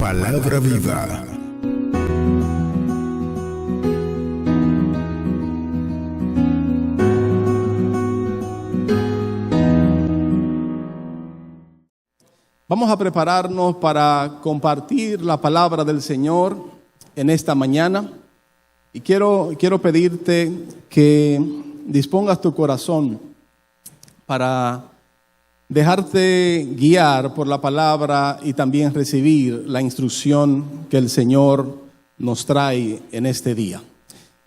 Palabra viva. Vamos a prepararnos para compartir la palabra del Señor en esta mañana. Y quiero pedirte que dispongas tu corazón para dejarte guiar por la palabra y también recibir la instrucción que el Señor nos trae en este día.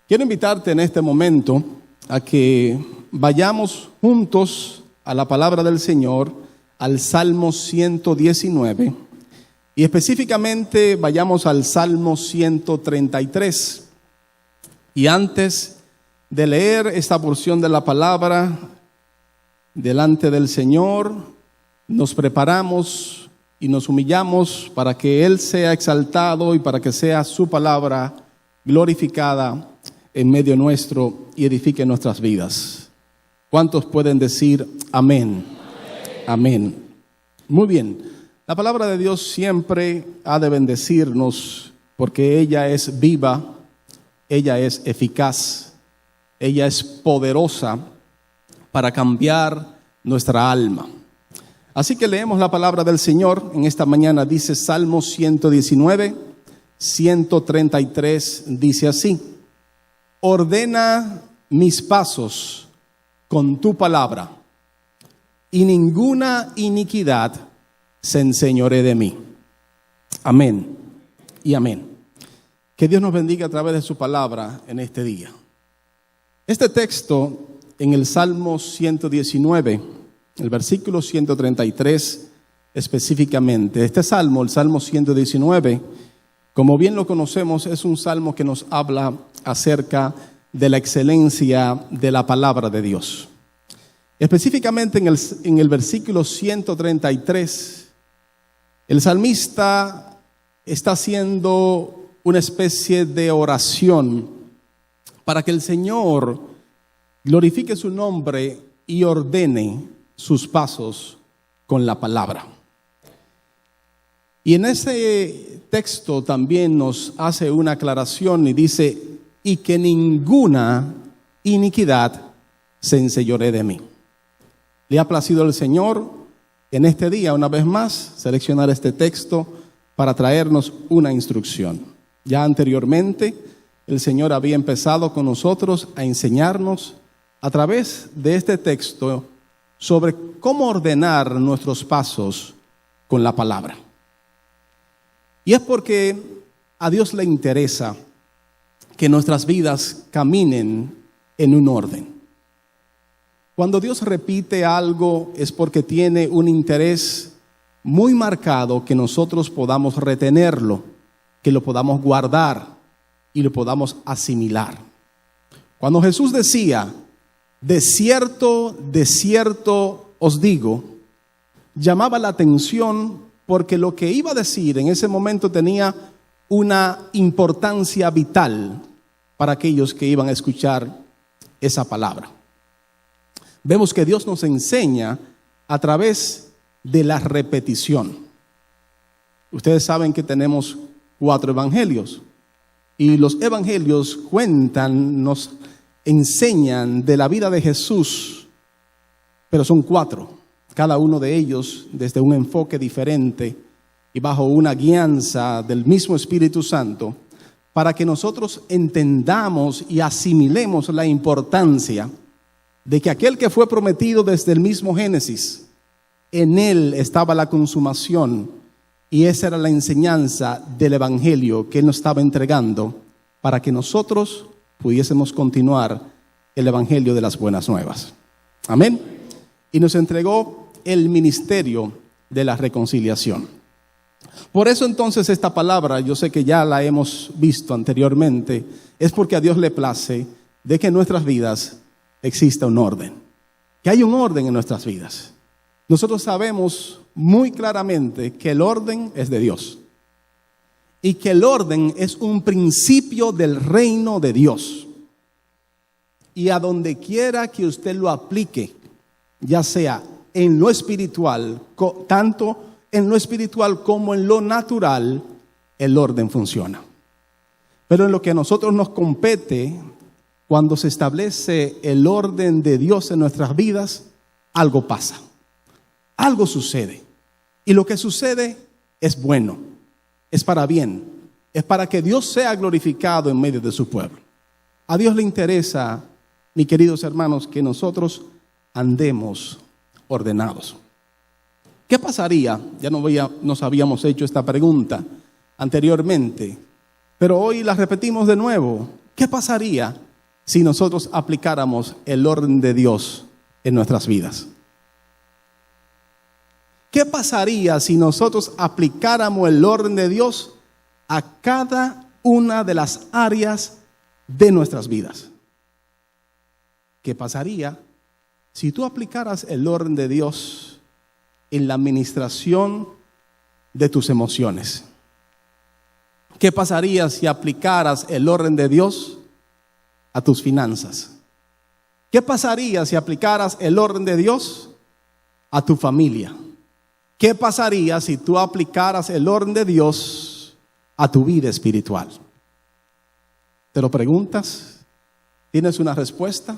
Quiero invitarte en este momento a que vayamos juntos a la palabra del Señor, al Salmo 119, y específicamente vayamos al Salmo 133. Y antes de leer esta porción de la palabra delante del Señor, nos preparamos y nos humillamos para que Él sea exaltado y para que sea su palabra glorificada en medio nuestro y edifique nuestras vidas. ¿Cuántos pueden decir amén? Amén. Muy bien. La palabra de Dios siempre ha de bendecirnos porque ella es viva, ella es eficaz, ella es poderosa para cambiar nuestra alma. Así que leemos la palabra del Señor en esta mañana. Dice Salmo 119, 133, dice así: ordena mis pasos con tu palabra, y ninguna iniquidad se enseñoree de mí. Amén y amén. Que Dios nos bendiga a través de su palabra en este día. Este texto en el Salmo 119, el versículo 133 específicamente. Este salmo, el Salmo 119, como bien lo conocemos, es un salmo que nos habla acerca de la excelencia de la palabra de Dios. Específicamente en el versículo 133, el salmista está haciendo una especie de oración para que el Señor glorifique su nombre y ordene sus pasos con la palabra. Y en ese texto también nos hace una aclaración y dice: y que ninguna iniquidad se enseñoree de mí. Le ha placido al Señor en este día, una vez más, seleccionar este texto para traernos una instrucción. Ya anteriormente, el Señor había empezado con nosotros a enseñarnos a través de este texto sobre cómo ordenar nuestros pasos con la palabra. Y es porque a Dios le interesa que nuestras vidas caminen en un orden. Cuando Dios repite algo es porque tiene un interés muy marcado que nosotros podamos retenerlo, que lo podamos guardar y lo podamos asimilar. Cuando Jesús decía: de cierto os digo, llamaba la atención porque lo que iba a decir en ese momento tenía una importancia vital para aquellos que iban a escuchar esa palabra. Vemos que Dios nos enseña a través de la repetición. Ustedes saben que tenemos 4 evangelios, y los evangelios cuentan, nos enseñan de la vida de Jesús, pero son 4, cada uno de ellos desde un enfoque diferente y bajo una guianza del mismo Espíritu Santo, para que nosotros entendamos y asimilemos la importancia de que aquel que fue prometido desde el mismo Génesis, en él estaba la consumación. Y esa era la enseñanza del evangelio que Él nos estaba entregando para que nosotros pudiésemos continuar el evangelio de las buenas nuevas. Amén. Y nos entregó el ministerio de la reconciliación. Por eso entonces esta palabra, yo sé que ya la hemos visto anteriormente, es porque a Dios le place de que en nuestras vidas exista un orden. Que hay un orden en nuestras vidas. Nosotros sabemos muy claramente que el orden es de Dios y que el orden es un principio del reino de Dios. Y a donde quiera que usted lo aplique, ya sea en lo espiritual, tanto en lo espiritual como en lo natural, el orden funciona. Pero en lo que a nosotros nos compete, cuando se establece el orden de Dios en nuestras vidas, algo pasa, algo sucede. Y lo que sucede es bueno, es para bien, es para que Dios sea glorificado en medio de su pueblo. A Dios le interesa, mis queridos hermanos, que nosotros andemos ordenados. ¿Qué pasaría? Ya nos habíamos hecho esta pregunta anteriormente, pero hoy la repetimos de nuevo. ¿Qué pasaría si nosotros aplicáramos el orden de Dios en nuestras vidas? ¿Qué pasaría si nosotros aplicáramos el orden de Dios a cada una de las áreas de nuestras vidas? ¿Qué pasaría si tú aplicaras el orden de Dios en la administración de tus emociones? ¿Qué pasaría si aplicaras el orden de Dios a tus finanzas? ¿Qué pasaría si aplicaras el orden de Dios a tu familia? ¿Qué pasaría si tú aplicaras el orden de Dios a tu vida espiritual? ¿Te lo preguntas? ¿Tienes una respuesta?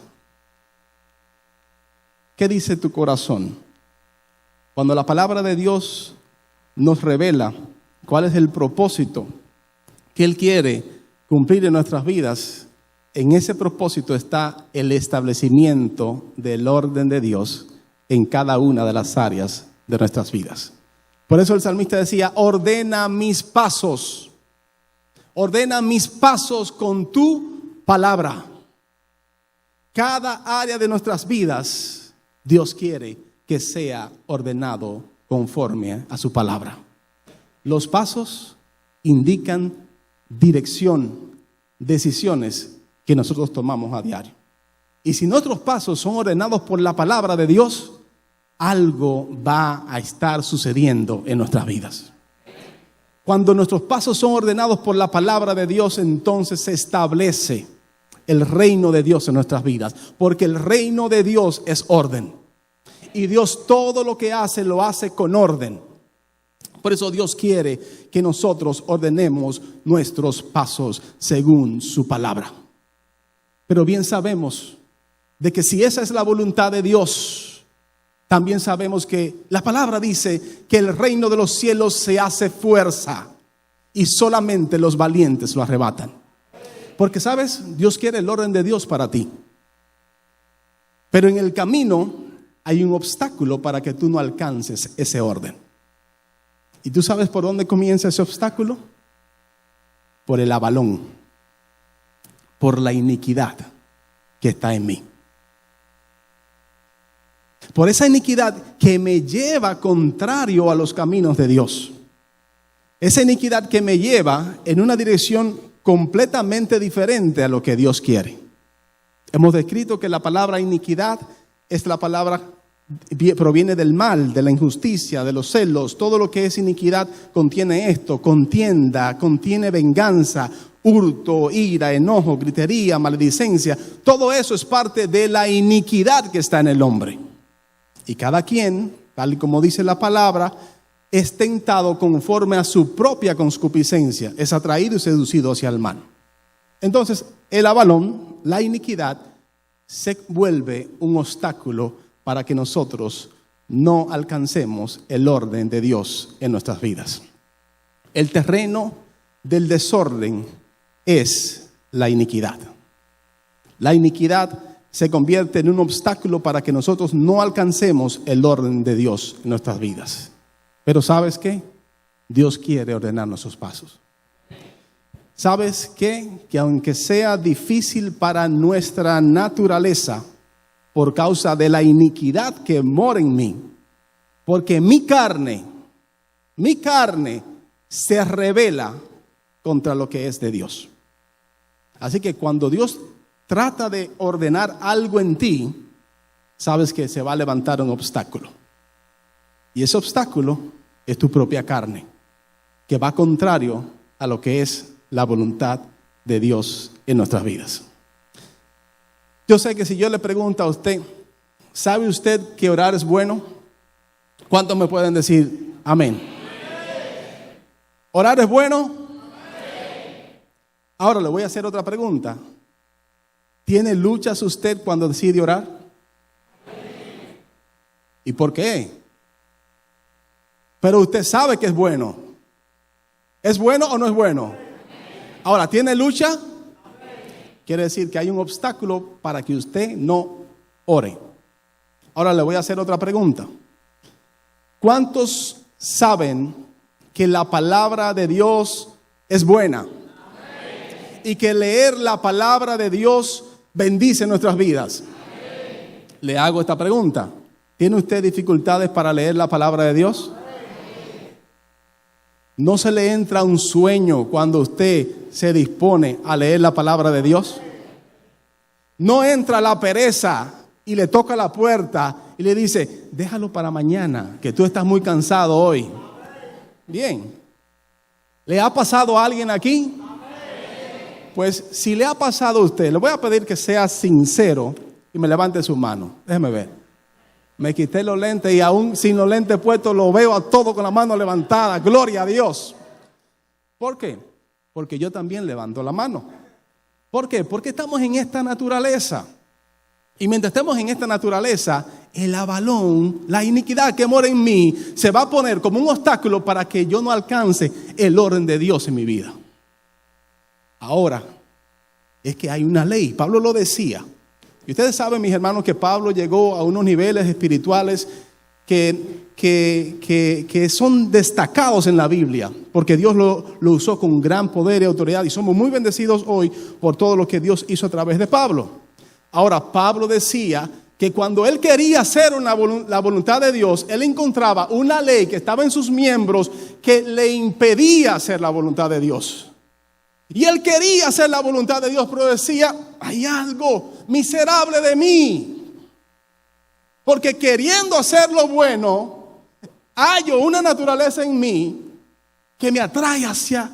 ¿Qué dice tu corazón? Cuando la palabra de Dios nos revela cuál es el propósito que Él quiere cumplir en nuestras vidas, en ese propósito está el establecimiento del orden de Dios en cada una de las áreas de nuestras vidas. Por eso el salmista decía: ordena mis pasos con tu palabra. Cada área de nuestras vidas, Dios quiere que sea ordenado conforme a su palabra. Los pasos indican dirección, decisiones que nosotros tomamos a diario. Y si nuestros pasos son ordenados por la palabra de Dios, algo va a estar sucediendo en nuestras vidas. Cuando nuestros pasos son ordenados por la palabra de Dios, entonces se establece el reino de Dios en nuestras vidas, porque el reino de Dios es orden. Y Dios todo lo que hace, lo hace con orden. Por eso Dios quiere que nosotros ordenemos nuestros pasos según su palabra. Pero bien sabemos de que si esa es la voluntad de Dios, también sabemos que la palabra dice que el reino de los cielos se hace fuerza y solamente los valientes lo arrebatan. Porque sabes, Dios quiere el orden de Dios para ti. Pero en el camino hay un obstáculo para que tú no alcances ese orden. ¿Y tú sabes por dónde comienza ese obstáculo? Por el avalón, por la iniquidad que está en mí. Por esa iniquidad que me lleva contrario a los caminos de Dios. Esa iniquidad que me lleva en una dirección completamente diferente a lo que Dios quiere. Hemos descrito que la palabra iniquidad es la palabra proviene del mal, de la injusticia, de los celos. Todo lo que es iniquidad contiene esto: contienda, contiene venganza, hurto, ira, enojo, gritería, maledicencia. Todo eso es parte de la iniquidad que está en el hombre. Y cada quien, tal y como dice la palabra, es tentado conforme a su propia concupiscencia, es atraído y seducido hacia el mal. Entonces, el avalón, la iniquidad, se vuelve un obstáculo para que nosotros no alcancemos el orden de Dios en nuestras vidas. El terreno del desorden es la iniquidad. La iniquidad se convierte en un obstáculo para que nosotros no alcancemos el orden de Dios en nuestras vidas. Pero ¿sabes qué? Dios quiere ordenar nuestros pasos. ¿Sabes qué? Que aunque sea difícil para nuestra naturaleza, por causa de la iniquidad que mora en mí, porque mi carne se rebela contra lo que es de Dios. Así que cuando Dios trata de ordenar algo en ti, sabes que se va a levantar un obstáculo. Y ese obstáculo es tu propia carne, que va contrario a lo que es la voluntad de Dios en nuestras vidas. Yo sé que si yo le pregunto a usted, ¿sabe usted que orar es bueno? ¿Cuántos me pueden decir amén? ¿Orar es bueno? Ahora le voy a hacer otra pregunta. ¿Tiene luchas usted cuando decide orar? ¿Y por qué? Pero usted sabe que es bueno. ¿Es bueno o no es bueno? Ahora, ¿tiene lucha? Quiere decir que hay un obstáculo para que usted no ore. Ahora le voy a hacer otra pregunta. ¿Cuántos saben que la palabra de Dios es buena? Y que leer la palabra de Dios bendice nuestras vidas. Le hago esta pregunta. ¿Tiene usted dificultades para leer la palabra de Dios? ¿No se le entra un sueño cuando usted se dispone a leer la palabra de Dios? ¿No entra la pereza y le toca la puerta y le dice, déjalo para mañana, que tú estás muy cansado hoy? Bien. ¿Le ha pasado a alguien aquí? Pues si le ha pasado a usted, le voy a pedir que sea sincero y me levante su mano. Déjeme ver. Me quité los lentes y aún sin los lentes puestos lo veo a todo con la mano levantada. Gloria a Dios. ¿Por qué? Porque yo también levanto la mano. ¿Por qué? Porque estamos en esta naturaleza. Y mientras estemos en esta naturaleza, el avalón, la iniquidad que mora en mí, se va a poner como un obstáculo para que yo no alcance el orden de Dios en mi vida. Ahora, es que hay una ley. Pablo lo decía. Y ustedes saben, mis hermanos, que Pablo llegó a unos niveles espirituales que son destacados en la Biblia, porque Dios lo usó con gran poder y autoridad, y somos muy bendecidos hoy por todo lo que Dios hizo a través de Pablo. Ahora, Pablo decía que cuando él quería hacer la voluntad de Dios, él encontraba una ley que estaba en sus miembros que le impedía hacer la voluntad de Dios. Y él quería hacer la voluntad de Dios, pero decía, hay algo miserable de mí. Porque queriendo hacer lo bueno, hallo una naturaleza en mí que me atrae hacia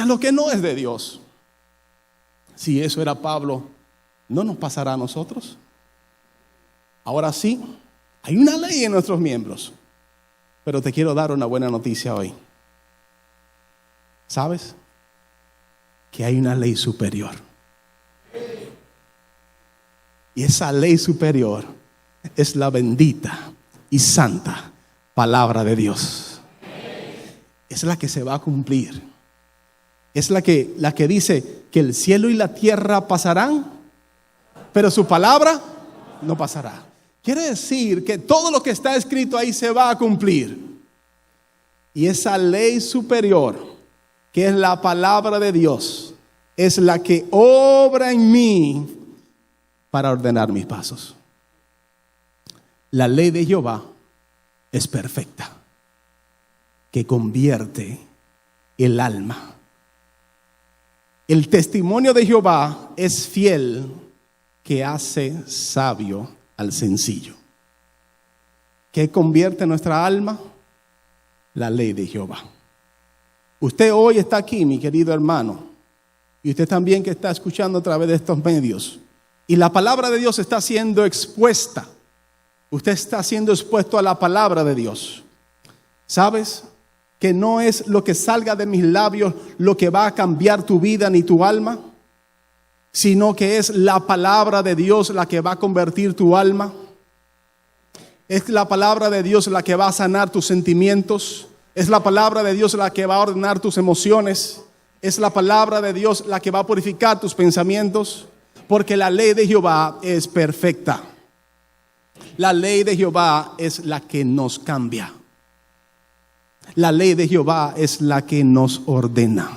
lo que no es de Dios. Si eso era Pablo, ¿no nos pasará a nosotros? Ahora sí, hay una ley en nuestros miembros. Pero te quiero dar una buena noticia hoy. ¿Sabes? Que hay una ley superior. Y esa ley superior es la bendita y santa palabra de Dios. Es la que se va a cumplir. Es la que dice que el cielo y la tierra pasarán, pero su palabra no pasará. Quiere decir que todo lo que está escrito ahí se va a cumplir. Y esa ley superior, que es la palabra de Dios, es la que obra en mí para ordenar mis pasos. La ley de Jehová es perfecta, que convierte el alma. El testimonio de Jehová es fiel, que hace sabio al sencillo. ¿Qué convierte nuestra alma? La ley de Jehová. Usted hoy está aquí, mi querido hermano, y usted también que está escuchando a través de estos medios, y la palabra de Dios está siendo expuesta. Usted está siendo expuesto a la palabra de Dios. ¿Sabes? Que no es lo que salga de mis labios lo que va a cambiar tu vida ni tu alma, sino que es la palabra de Dios la que va a convertir tu alma. Es la palabra de Dios la que va a sanar tus sentimientos. Es la palabra de Dios la que va a ordenar tus emociones. Es la palabra de Dios la que va a purificar tus pensamientos. Porque la ley de Jehová es perfecta. La ley de Jehová es la que nos cambia. La ley de Jehová es la que nos ordena.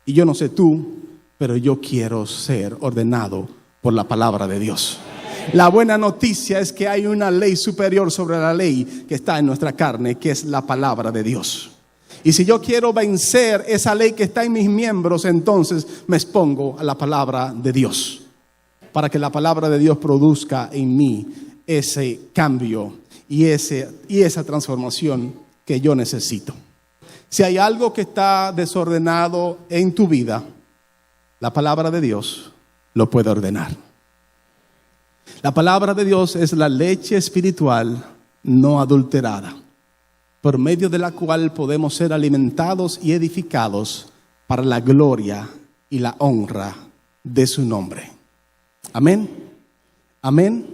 Y yo no sé tú, pero yo quiero ser ordenado por la palabra de Dios. La buena noticia es que hay una ley superior sobre la ley que está en nuestra carne, que es la palabra de Dios. Y si yo quiero vencer esa ley que está en mis miembros, entonces me expongo a la palabra de Dios, para que la palabra de Dios produzca en mí ese cambio y esa transformación que yo necesito. Si hay algo que está desordenado en tu vida, la palabra de Dios lo puede ordenar. La palabra de Dios es la leche espiritual no adulterada, por medio de la cual podemos ser alimentados y edificados para la gloria y la honra de su nombre. Amén. Amén.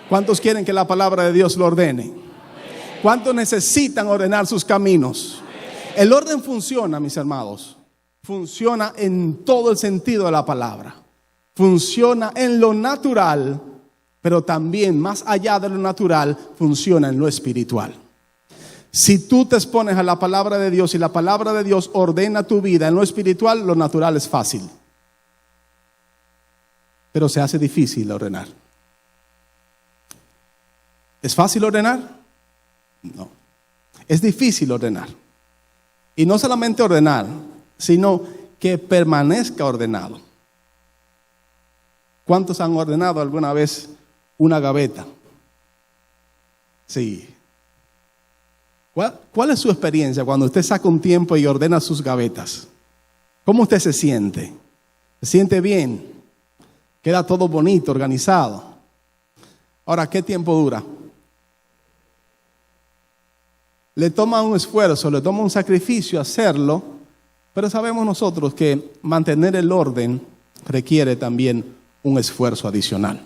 ¿Cuántos quieren que la palabra de Dios lo ordene? ¿Cuántos necesitan ordenar sus caminos? El orden funciona, mis hermanos. Funciona en todo el sentido de la palabra. Funciona en lo natural, pero también más allá de lo natural, funciona en lo espiritual. Si tú te expones a la palabra de Dios y la palabra de Dios ordena tu vida en lo espiritual, lo natural es fácil. Pero se hace difícil ordenar. ¿Es fácil ordenar? No. Es difícil ordenar. Y no solamente ordenar, sino que permanezca ordenado. ¿Cuántos han ordenado alguna vez una gaveta? Sí. ¿Cuál es su experiencia cuando usted saca un tiempo y ordena sus gavetas? ¿Cómo usted se siente? ¿Se siente bien? Queda todo bonito, organizado. Ahora, ¿qué tiempo dura? Le toma un esfuerzo, le toma un sacrificio hacerlo, pero sabemos nosotros que mantener el orden requiere también un esfuerzo adicional.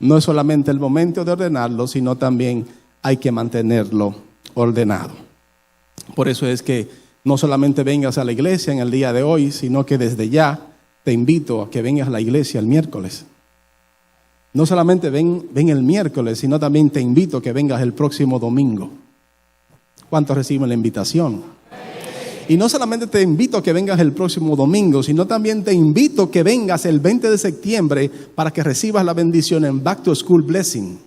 No es solamente el momento de ordenarlo, sino también hay que mantenerlo ordenado. Por eso es que no solamente vengas a la iglesia en el día de hoy, sino que desde ya te invito a que vengas a la iglesia el miércoles. No solamente ven el miércoles, sino también te invito a que vengas el próximo domingo. ¿Cuántos reciben la invitación? Y no solamente te invito a que vengas el próximo domingo, sino también te invito a que vengas el 20 de septiembre para que recibas la bendición en Back to School Blessing.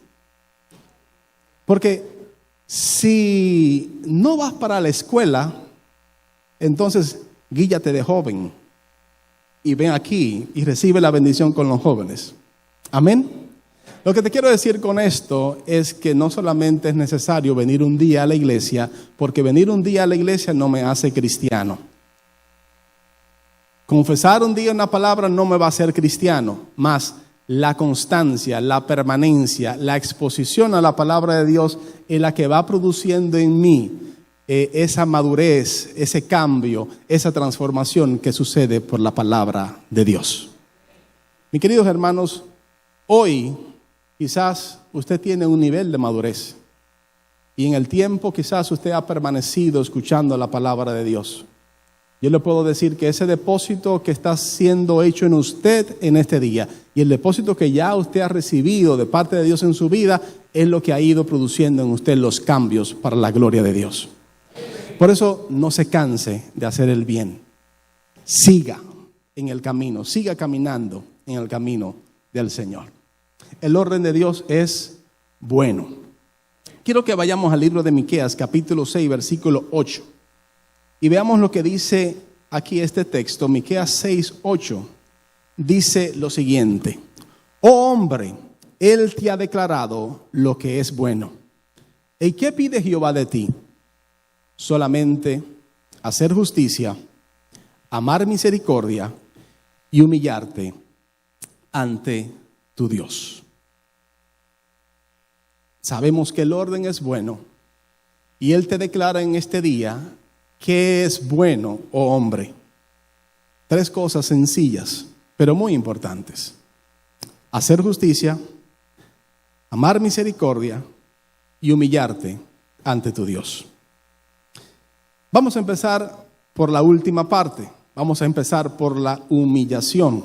Porque si no vas para la escuela, entonces guíllate de joven y ven aquí y recibe la bendición con los jóvenes. Amén. Lo que te quiero decir con esto es que no solamente es necesario venir un día a la iglesia, porque venir un día a la iglesia no me hace cristiano. Confesar un día una palabra no me va a hacer cristiano, más la constancia, la permanencia, la exposición a la palabra de Dios es la que va produciendo en mí esa madurez, ese cambio, esa transformación que sucede por la palabra de Dios. Mis queridos hermanos, hoy quizás usted tiene un nivel de madurez y en el tiempo quizás usted ha permanecido escuchando la palabra de Dios. Yo le puedo decir que ese depósito que está siendo hecho en usted en este día y el depósito que ya usted ha recibido de parte de Dios en su vida es lo que ha ido produciendo en usted los cambios para la gloria de Dios. Por eso no se canse de hacer el bien. Siga en el camino, siga caminando en el camino del Señor. El orden de Dios es bueno. Quiero que vayamos al libro de Miqueas, capítulo 6, versículo 8. Y veamos lo que dice aquí este texto. Miqueas 6, 8. Dice lo siguiente: Oh hombre, Él te ha declarado lo que es bueno. ¿Y qué pide Jehová de ti? Solamente hacer justicia, amar misericordia y humillarte ante tu Dios. Sabemos que el orden es bueno y Él te declara en este día qué es bueno, oh hombre. 3 cosas sencillas, pero muy importantes: hacer justicia, amar misericordia y humillarte ante tu Dios. Vamos a empezar por la última parte. Vamos a empezar por la humillación,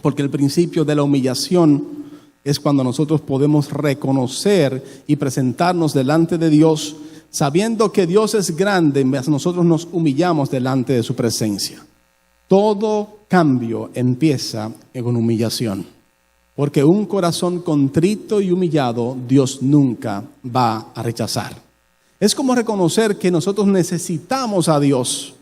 porque el principio de la humillación es cuando nosotros podemos reconocer y presentarnos delante de Dios, sabiendo que Dios es grande, nosotros nos humillamos delante de su presencia. Todo cambio empieza con humillación, porque un corazón contrito y humillado Dios nunca va a rechazar. Es como reconocer que nosotros necesitamos a Dios,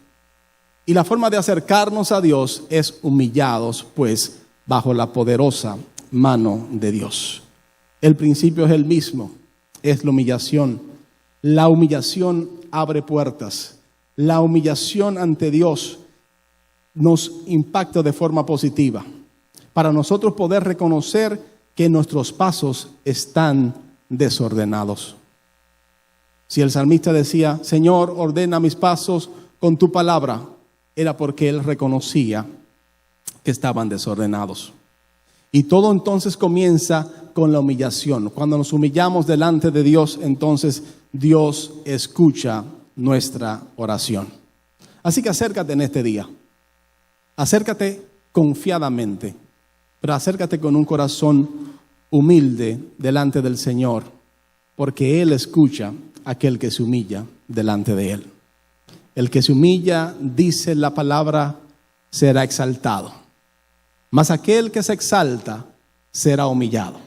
y la forma de acercarnos a Dios es humillados, pues, bajo la poderosa mano de Dios. El principio es el mismo, es la humillación. La humillación abre puertas. La humillación ante Dios nos impacta de forma positiva, para nosotros poder reconocer que nuestros pasos están desordenados. Si el salmista decía: Señor, ordena mis pasos con tu palabra, era porque él reconocía que estaban desordenados. Y todo entonces comienza con la humillación. Cuando nos humillamos delante de Dios, entonces Dios escucha nuestra oración. Así que acércate en este día. Acércate confiadamente, pero acércate con un corazón humilde delante del Señor, porque Él escucha a aquel que se humilla delante de Él. El que se humilla, dice la palabra, será exaltado, mas aquel que se exalta será humillado.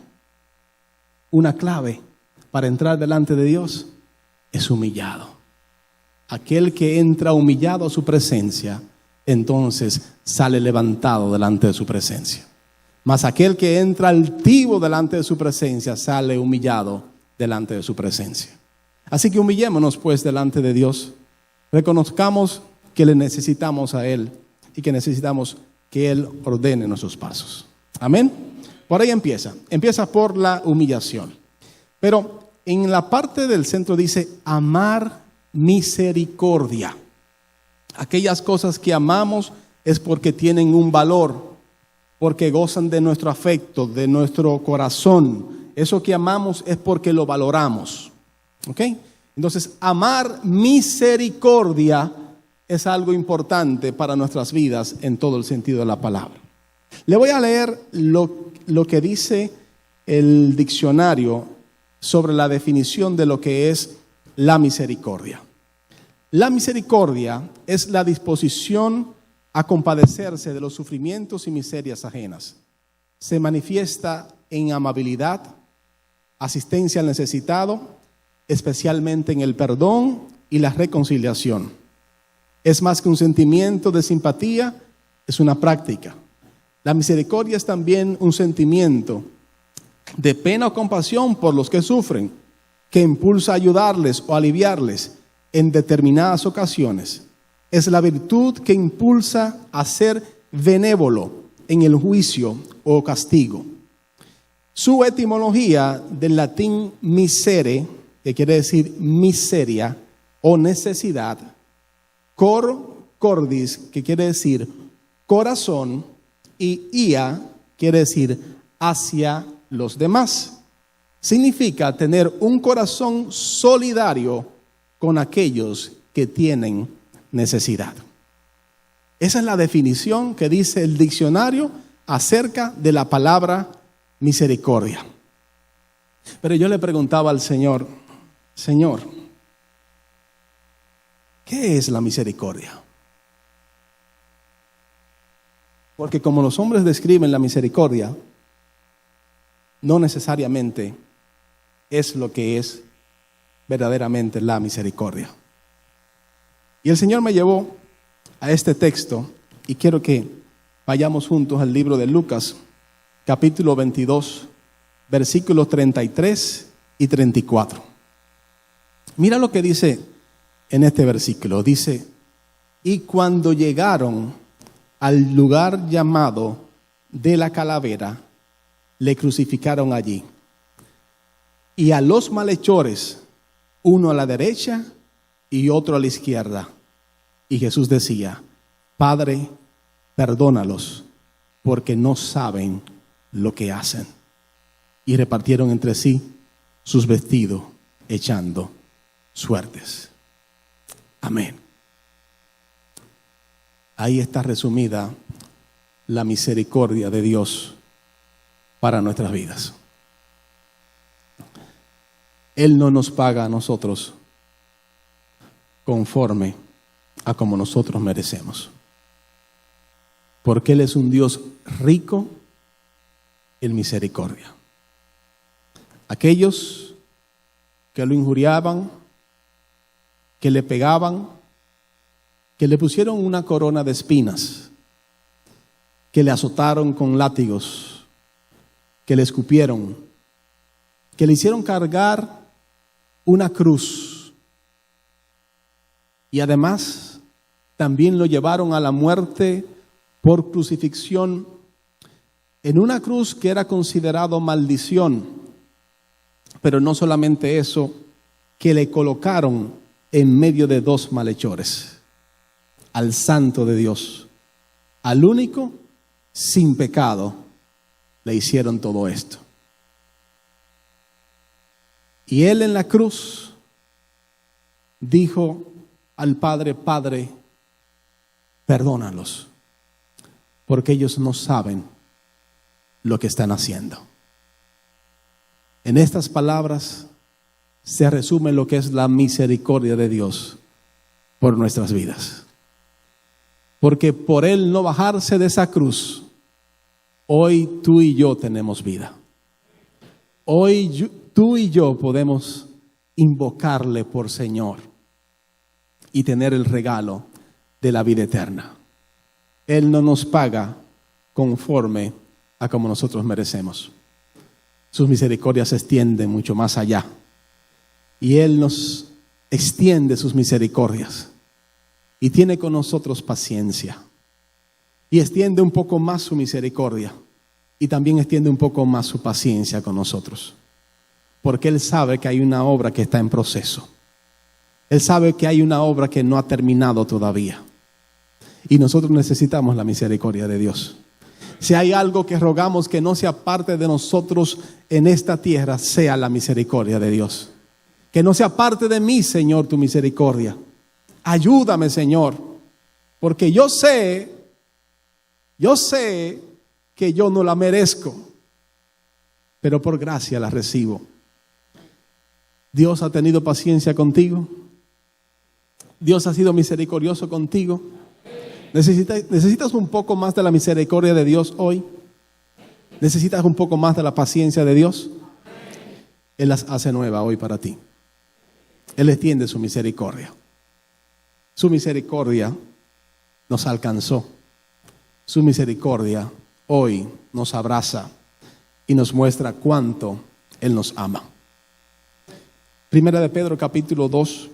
Una clave para entrar delante de Dios es humillado. Aquel que entra humillado a su presencia, entonces sale levantado delante de su presencia. Mas aquel que entra altivo delante de su presencia, sale humillado delante de su presencia. Así que humillémonos pues delante de Dios. Reconozcamos que le necesitamos a Él y que necesitamos que Él ordene nuestros pasos. Amén. Por ahí empieza por la humillación. Pero en la parte del centro dice amar misericordia. Aquellas cosas que amamos es porque tienen un valor, porque gozan de nuestro afecto, de nuestro corazón. Eso que amamos es porque lo valoramos. ¿Ok? Entonces, amar misericordia es algo importante para nuestras vidas en todo el sentido de la palabra. Le voy a leer lo que dice el diccionario sobre la definición de lo que es la misericordia. La misericordia es la disposición a compadecerse de los sufrimientos y miserias ajenas. Se manifiesta en amabilidad, asistencia al necesitado, especialmente en el perdón y la reconciliación. Es más que un sentimiento de simpatía, es una práctica. La misericordia es también un sentimiento de pena o compasión por los que sufren, que impulsa a ayudarles o aliviarles en determinadas ocasiones. Es la virtud que impulsa a ser benévolo en el juicio o castigo. Su etimología del latín misere, que quiere decir miseria o necesidad, cor cordis, que quiere decir corazón, y ia quiere decir hacia los demás. Significa tener un corazón solidario con aquellos que tienen necesidad. Esa es la definición que dice el diccionario acerca de la palabra misericordia. Pero yo le preguntaba al Señor, Señor, ¿qué es la misericordia? Porque como los hombres describen la misericordia, no necesariamente es lo que es verdaderamente la misericordia. Y el Señor me llevó a este texto y quiero que vayamos juntos al libro de Lucas, capítulo 22, versículos 33 y 34. Mira lo que dice en este versículo. Dice, y cuando llegaron al lugar llamado de la calavera, le crucificaron allí. Y a los malhechores, uno a la derecha y otro a la izquierda. Y Jesús decía, Padre, perdónalos, porque no saben lo que hacen. Y repartieron entre sí sus vestidos, echando suertes. Amén. Ahí está resumida la misericordia de Dios para nuestras vidas. Él no nos paga a nosotros conforme a como nosotros merecemos, porque Él es un Dios rico en misericordia. Aquellos que lo injuriaban, que le pegaban, que le pusieron una corona de espinas, que le azotaron con látigos, que le escupieron, que le hicieron cargar una cruz y además también lo llevaron a la muerte por crucifixión en una cruz que era considerado maldición. Pero no solamente eso, que le colocaron en medio de dos malhechores. al Santo de Dios, al único sin pecado, le hicieron todo esto. Y Él en la cruz dijo al Padre: Padre, perdónalos, porque ellos no saben lo que están haciendo. En estas palabras se resume lo que es la misericordia de Dios por nuestras vidas. Porque por Él no bajarse de esa cruz, hoy tú y yo tenemos vida. Hoy tú y yo podemos invocarle por Señor y tener el regalo de la vida eterna. Él no nos paga conforme a como nosotros merecemos. Sus misericordias se extienden mucho más allá. Y Él nos extiende sus misericordias. Y tiene con nosotros paciencia. Y extiende un poco más su misericordia. Y también extiende un poco más su paciencia con nosotros. Porque Él sabe que hay una obra que está en proceso. Él sabe que hay una obra que no ha terminado todavía. Y nosotros necesitamos la misericordia de Dios. Si hay algo que rogamos que no sea parte de nosotros en esta tierra, sea la misericordia de Dios. Que no sea parte de mí, Señor, tu misericordia. Ayúdame, Señor, porque yo sé que yo no la merezco, pero por gracia la recibo. Dios ha tenido paciencia contigo. Dios ha sido misericordioso contigo. ¿Necesitas un poco más de la misericordia de Dios hoy? ¿Necesitas un poco más de la paciencia de Dios? Él las hace nuevas hoy para ti. Él extiende su misericordia. Su misericordia nos alcanzó. Su misericordia hoy nos abraza y nos muestra cuánto Él nos ama. Primera de Pedro capítulo 2,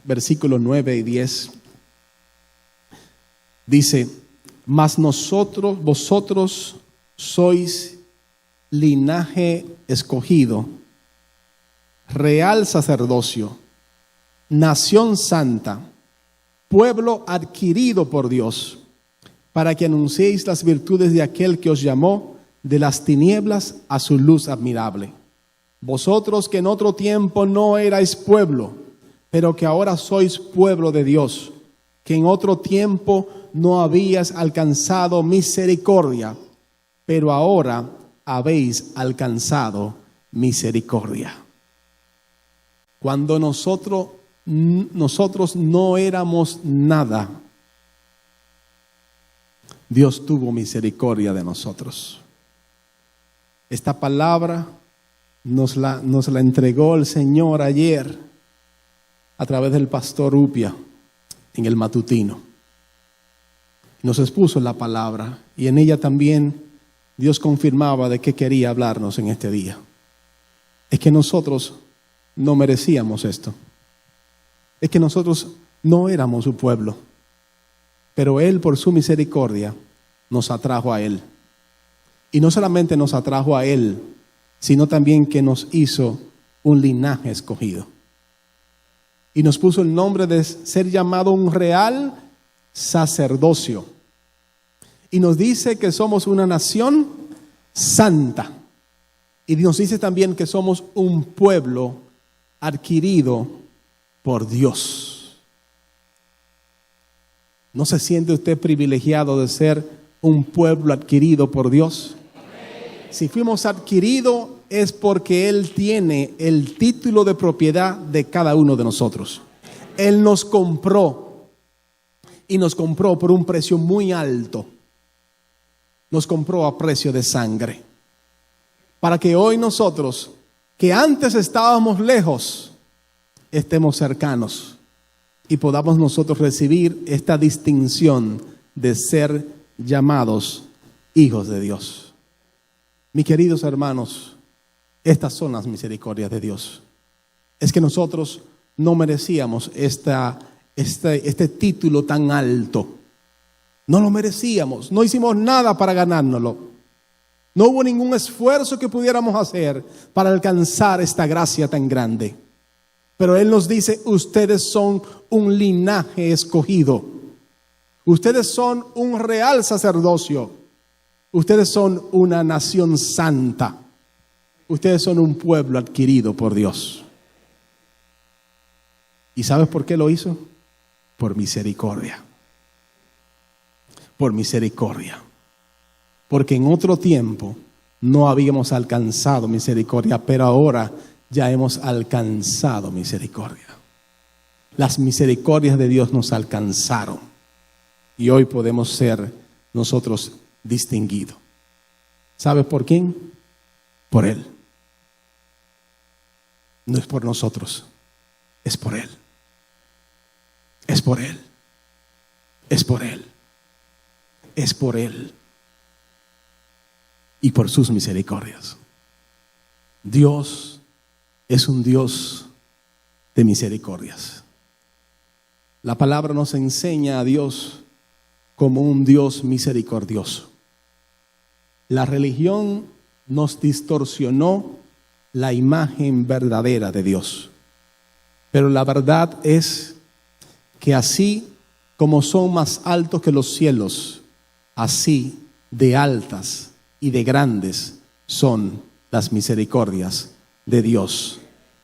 versículos 9 y 10. Dice: mas vosotros sois linaje escogido, real sacerdocio, nación santa, pueblo adquirido por Dios, para que anunciéis las virtudes de aquel que os llamó de las tinieblas a su luz admirable. Vosotros que en otro tiempo no erais pueblo, pero que ahora sois pueblo de Dios, que en otro tiempo no habías alcanzado misericordia, pero ahora habéis alcanzado misericordia. Cuando nosotros no éramos nada, Dios tuvo misericordia de nosotros. Esta palabra nos la entregó el Señor ayer a través del pastor Upia en el matutino. Nos expuso la palabra y en ella también Dios confirmaba de qué quería hablarnos en este día. Es que nosotros no merecíamos esto. Es que nosotros no éramos su pueblo. Pero Él, por su misericordia, nos atrajo a Él. Y no solamente nos atrajo a Él, sino también que nos hizo un linaje escogido. Y nos puso el nombre de ser llamado un real sacerdocio. Y nos dice que somos una nación santa. Y nos dice también que somos un pueblo adquirido por Dios. ¿No se siente usted privilegiado de ser un pueblo adquirido por Dios? Si fuimos adquiridos es porque Él tiene el título de propiedad de cada uno de nosotros. Él nos compró y nos compró por un precio muy alto. Nos compró a precio de sangre. Para que hoy nosotros, que antes estábamos lejos, estemos cercanos y podamos nosotros recibir esta distinción de ser llamados hijos de Dios. Mis queridos hermanos, estas son las misericordias de Dios. Es que nosotros no merecíamos este título tan alto. No lo merecíamos, no hicimos nada para ganárnoslo. No hubo ningún esfuerzo que pudiéramos hacer para alcanzar esta gracia tan grande. Pero Él nos dice: ustedes son un linaje escogido. Ustedes son un real sacerdocio. Ustedes son una nación santa. Ustedes son un pueblo adquirido por Dios. ¿Y sabes por qué lo hizo? Por misericordia. Por misericordia. Porque en otro tiempo no habíamos alcanzado misericordia, pero ahora ya hemos alcanzado misericordia. Las misericordias de Dios nos alcanzaron y hoy podemos ser nosotros distinguidos. ¿Sabes por quién? Por Él. No es por nosotros, es por Él. Es por Él. Es por Él. Es por Él. Y por sus misericordias. Dios es un Dios de misericordias. La palabra nos enseña a Dios como un Dios misericordioso. La religión nos distorsionó la imagen verdadera de Dios. Pero la verdad es que así como son más altos que los cielos, así de altas y de grandes son las misericordias de Dios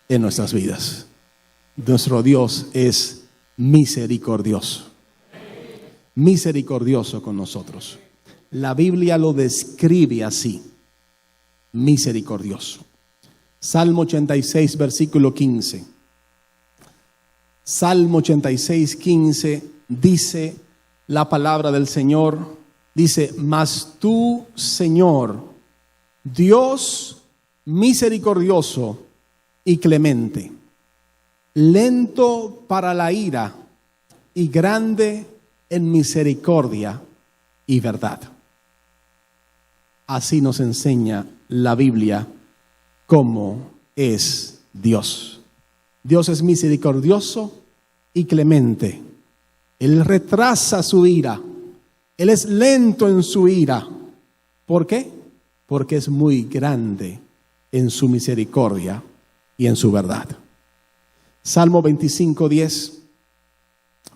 en nuestras vidas. Nuestro Dios es misericordioso. Misericordioso con nosotros. La Biblia lo describe así. Misericordioso. Salmo 86, versículo 15. Salmo 86, 15 dice la palabra del Señor. Dice, mas tú, Señor, Dios misericordioso y clemente, lento para la ira y grande en misericordia y verdad. Así nos enseña la Biblia cómo es Dios. Dios es misericordioso y clemente. Él retrasa su ira. Él es lento en su ira. ¿Por qué? Porque es muy grande en su misericordia y en su verdad. Salmo 25, 10.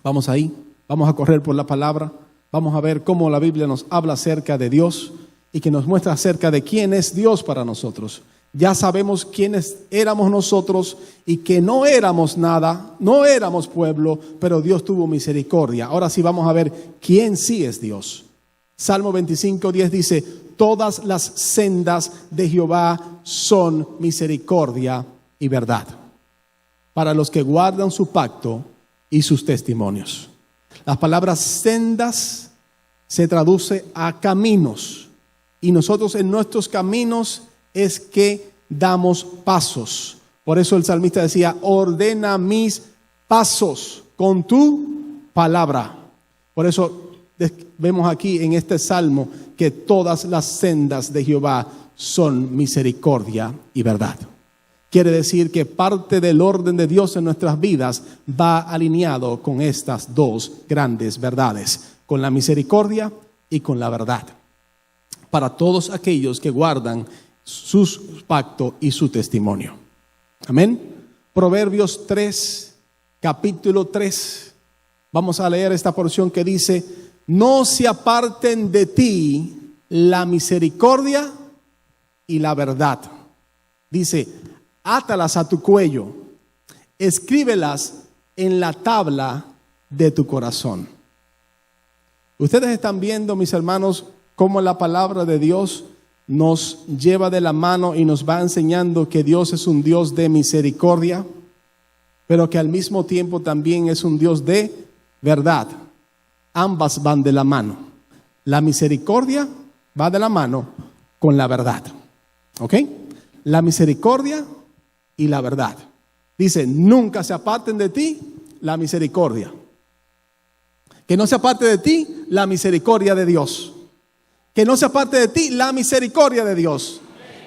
Vamos ahí. Vamos a correr por la palabra. Vamos a ver cómo la Biblia nos habla acerca de Dios y que nos muestra acerca de quién es Dios para nosotros. Ya sabemos quiénes éramos nosotros y que no éramos nada, no éramos pueblo, pero Dios tuvo misericordia. Ahora sí vamos a ver quién sí es Dios. Salmo 25, 10 dice, todas las sendas de Jehová son misericordia y verdad para los que guardan su pacto y sus testimonios. Las palabras sendas se traduce a caminos y nosotros en nuestros caminos es que damos pasos. Por eso el salmista decía, ordena mis pasos con tu palabra. Por eso vemos aquí en este salmo que todas las sendas de Jehová son misericordia y verdad. Quiere decir que parte del orden de Dios en nuestras vidas va alineado con estas dos grandes verdades, con la misericordia y con la verdad. Para todos aquellos que guardan su pacto y su testimonio. Amén. Proverbios 3, capítulo 3. Vamos a leer esta porción que dice, no se aparten de ti la misericordia y la verdad. Dice, átalas a tu cuello, escríbelas en la tabla de tu corazón. Ustedes están viendo, mis hermanos, cómo la palabra de Dios nos lleva de la mano y nos va enseñando que Dios es un Dios de misericordia, pero que al mismo tiempo también es un Dios de verdad. Ambas van de la mano. La misericordia va de la mano con la verdad. ¿Ok? La misericordia y la verdad. Dice, nunca se aparten de ti la misericordia. Que no se aparte de ti la misericordia de Dios. Que no se aparte de ti la misericordia de Dios,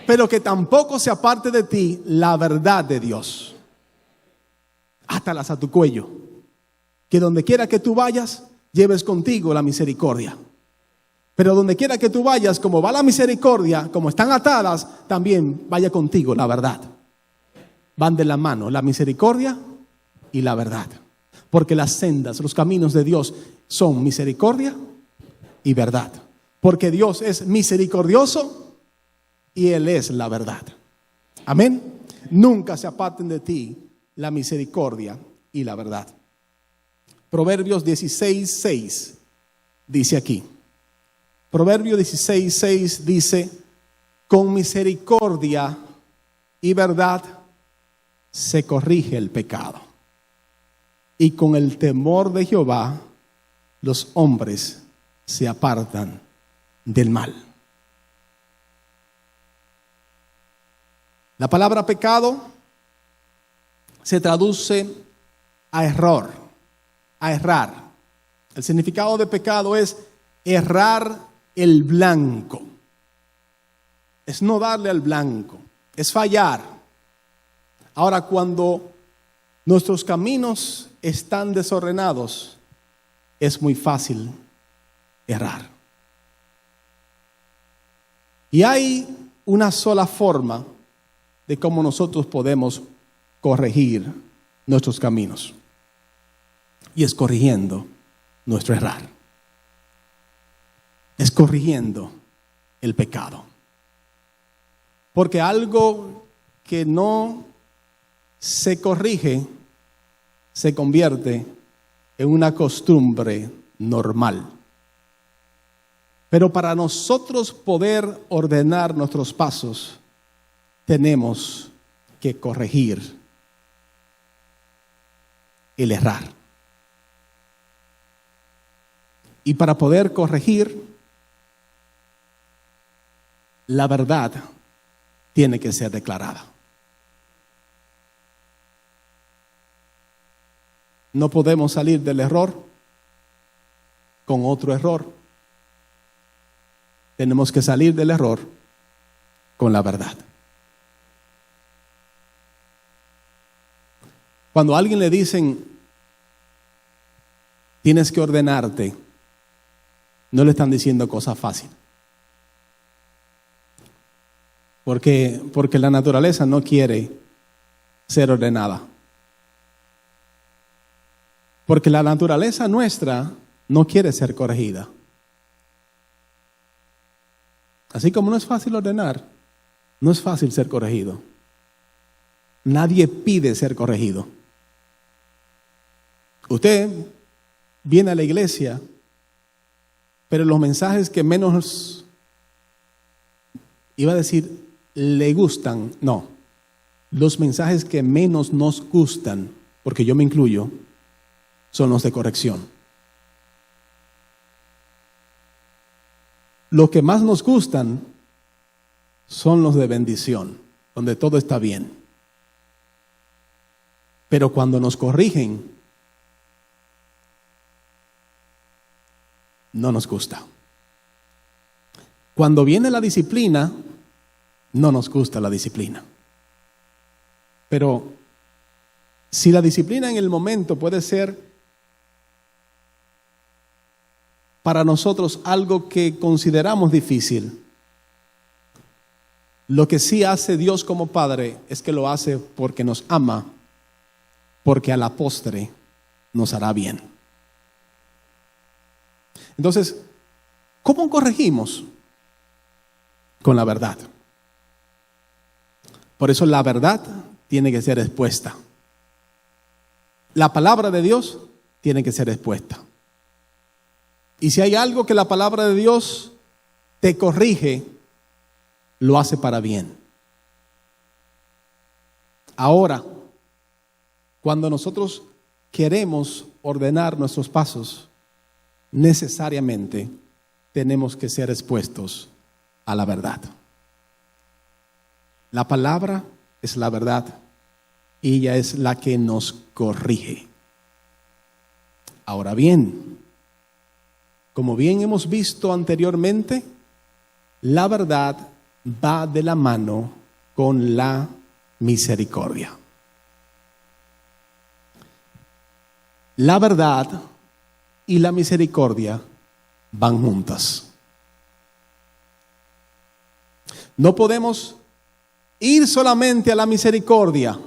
pero que tampoco se aparte de ti la verdad de Dios. Átalas a tu cuello, que donde quiera que tú vayas, lleves contigo la misericordia. Pero donde quiera que tú vayas, como va la misericordia, como están atadas, también vaya contigo la verdad. Van de la mano, la misericordia y la verdad. Porque las sendas, los caminos de Dios son misericordia y verdad. Porque Dios es misericordioso y Él es la verdad. Amén. Nunca se aparten de ti la misericordia y la verdad. Proverbios 16:6 dice aquí. Proverbios 16:6 dice: con misericordia y verdad se corrige el pecado, y con el temor de Jehová los hombres se apartan del mal. La palabra pecado se traduce a error, a errar. El significado de pecado es errar el blanco. Es no darle al blanco, es fallar. Ahora, cuando nuestros caminos están desordenados, es muy fácil errar. Y hay una sola forma de cómo nosotros podemos corregir nuestros caminos, y es corrigiendo nuestro errar. Es corrigiendo el pecado. Porque algo que no se corrige se convierte en una costumbre normal. Pero para nosotros poder ordenar nuestros pasos, tenemos que corregir el errar. Y para poder corregir, la verdad tiene que ser declarada. No podemos salir del error con otro error. Tenemos que salir del error con la verdad. Cuando a alguien le dicen, tienes que ordenarte, no le están diciendo cosas fáciles. Porque la naturaleza no quiere ser ordenada. Porque la naturaleza nuestra no quiere ser corregida. Así como no es fácil ordenar, no es fácil ser corregido. Nadie pide ser corregido. Usted viene a la iglesia, pero los mensajes que menos, iba a decir, le gustan, no. Los mensajes que menos nos gustan, porque yo me incluyo, son los de corrección. Los que más nos gustan son los de bendición, donde todo está bien. Pero cuando nos corrigen, no nos gusta. Cuando viene la disciplina, no nos gusta la disciplina. Pero si la disciplina en el momento puede ser para nosotros algo que consideramos difícil, lo que sí hace Dios como Padre es que lo hace porque nos ama, porque a la postre nos hará bien. Entonces, ¿cómo corregimos? Con la verdad. Por eso la verdad tiene que ser expuesta. La palabra de Dios tiene que ser expuesta. Y si hay algo que la palabra de Dios te corrige, lo hace para bien. Ahora, cuando nosotros queremos ordenar nuestros pasos, necesariamente tenemos que ser expuestos a la verdad. La palabra es la verdad y ella es la que nos corrige. Ahora bien, como bien hemos visto anteriormente, la verdad va de la mano con la misericordia. La verdad y la misericordia van juntas. No podemos ir solamente a la misericordia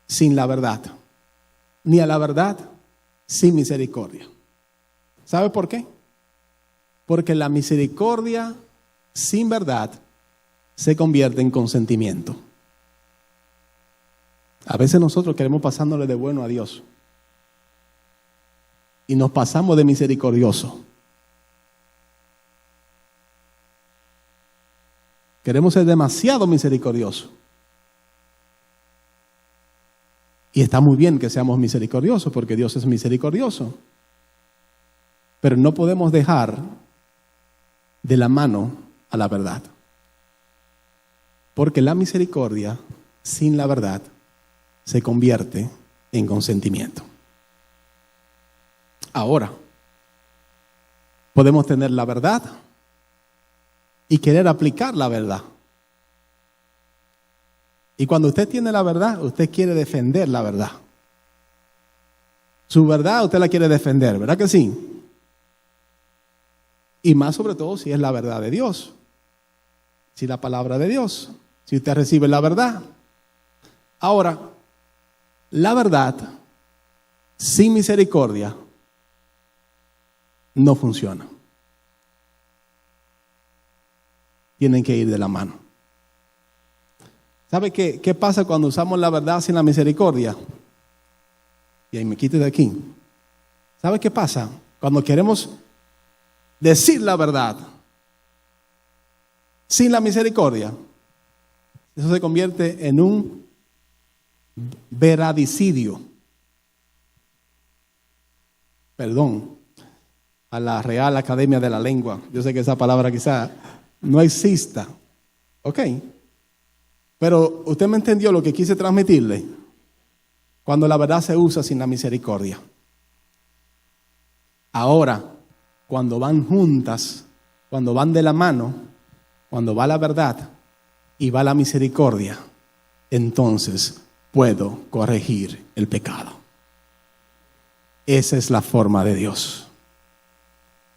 sin la verdad. ni a la verdad sin misericordia. ¿Sabe por qué? Porque la misericordia sin verdad se convierte en consentimiento. A veces nosotros queremos pasándole de bueno a Dios y nos pasamos de misericordioso. Queremos ser demasiado misericordiosos. Y está muy bien que seamos misericordiosos porque Dios es misericordioso. Pero no podemos dejar de la mano a la verdad. Porque la misericordia sin la verdad se convierte en consentimiento. Ahora, podemos tener la verdad y querer aplicar la verdad. Y cuando usted tiene la verdad, usted quiere defender la verdad. Su verdad usted la quiere defender, ¿verdad que sí? Y más sobre todo si es la verdad de Dios. Si la palabra de Dios. Si usted recibe la verdad. Ahora, la verdad sin misericordia no funciona. Tienen que ir de la mano. ¿Sabe qué pasa cuando usamos la verdad sin la misericordia? Y ahí me quite de aquí. ¿Sabe qué pasa? Cuando queremos decir la verdad sin la misericordia, eso se convierte en un veradicidio. Perdón a la Real Academia de la Lengua. Yo sé que esa palabra quizá no exista. ¿Ok? Pero usted me entendió lo que quise transmitirle. Cuando la verdad se usa sin la misericordia. Ahora, cuando van juntas, cuando van de la mano, cuando va la verdad y va la misericordia, entonces puedo corregir el pecado. Esa es la forma de Dios.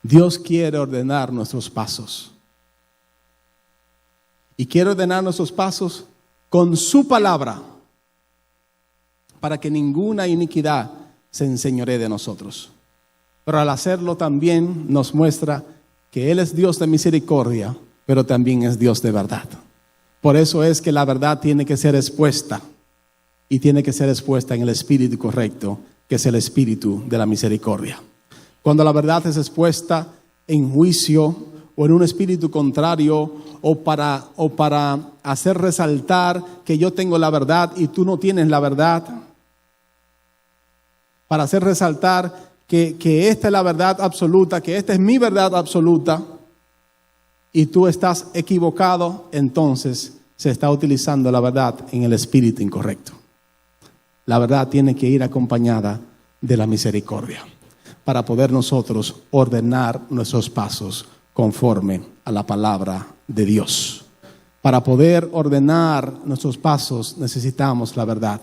Dios quiere ordenar nuestros pasos. Y quiere ordenar nuestros pasos con su palabra, para que ninguna iniquidad se enseñoree de nosotros. Pero al hacerlo también nos muestra que Él es Dios de misericordia, pero también es Dios de verdad. Por eso es que la verdad tiene que ser expuesta, y tiene que ser expuesta en el espíritu correcto, que es el espíritu de la misericordia. Cuando la verdad es expuesta en juicio o en un espíritu contrario, o para hacer resaltar que yo tengo la verdad y tú no tienes la verdad, para hacer resaltar que esta es la verdad absoluta, que esta es mi verdad absoluta y tú estás equivocado, entonces se está utilizando la verdad en el espíritu incorrecto. La verdad tiene que ir acompañada de la misericordia para poder nosotros ordenar nuestros pasos conforme a la palabra de Dios. Para poder ordenar nuestros pasos necesitamos la verdad.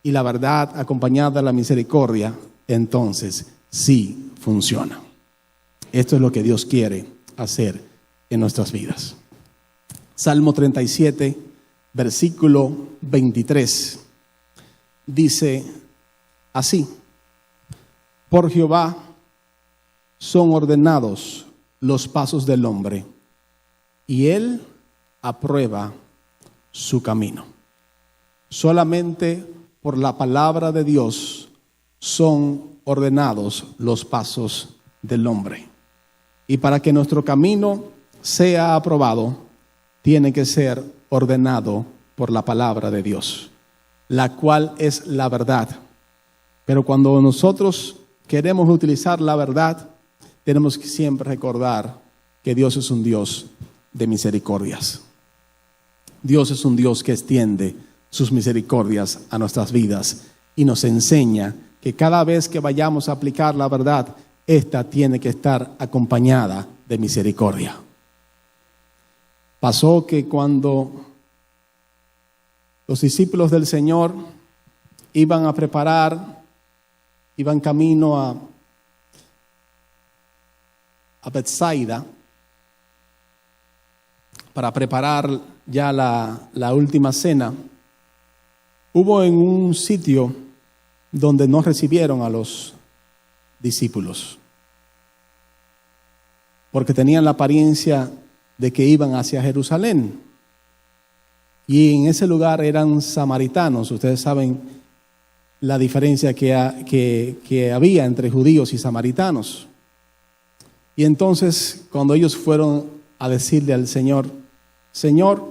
Y la verdad acompañada de la misericordia, entonces sí funciona. Esto es lo que Dios quiere hacer en nuestras vidas. Salmo 37, versículo 23. Dice así: por Jehová son ordenados los pasos del hombre, y Él aprueba su camino. Solamente por la palabra de Dios son ordenados los pasos del hombre. Y para que nuestro camino sea aprobado, tiene que ser ordenado por la palabra de Dios, la cual es la verdad. Pero cuando nosotros queremos utilizar la verdad, tenemos que siempre recordar que Dios es un Dios de misericordias. Dios es un Dios que extiende sus misericordias a nuestras vidas y nos enseña que cada vez que vayamos a aplicar la verdad, esta tiene que estar acompañada de misericordia. Pasó que cuando los discípulos del Señor iban a preparar, iban camino a Betsaida para preparar ya la última cena, hubo en un sitio donde no recibieron a los discípulos, porque tenían la apariencia de que iban hacia Jerusalén. Y en ese lugar eran samaritanos. Ustedes saben la diferencia que había entre judíos y samaritanos. Y entonces, cuando ellos fueron a decirle al Señor, Señor,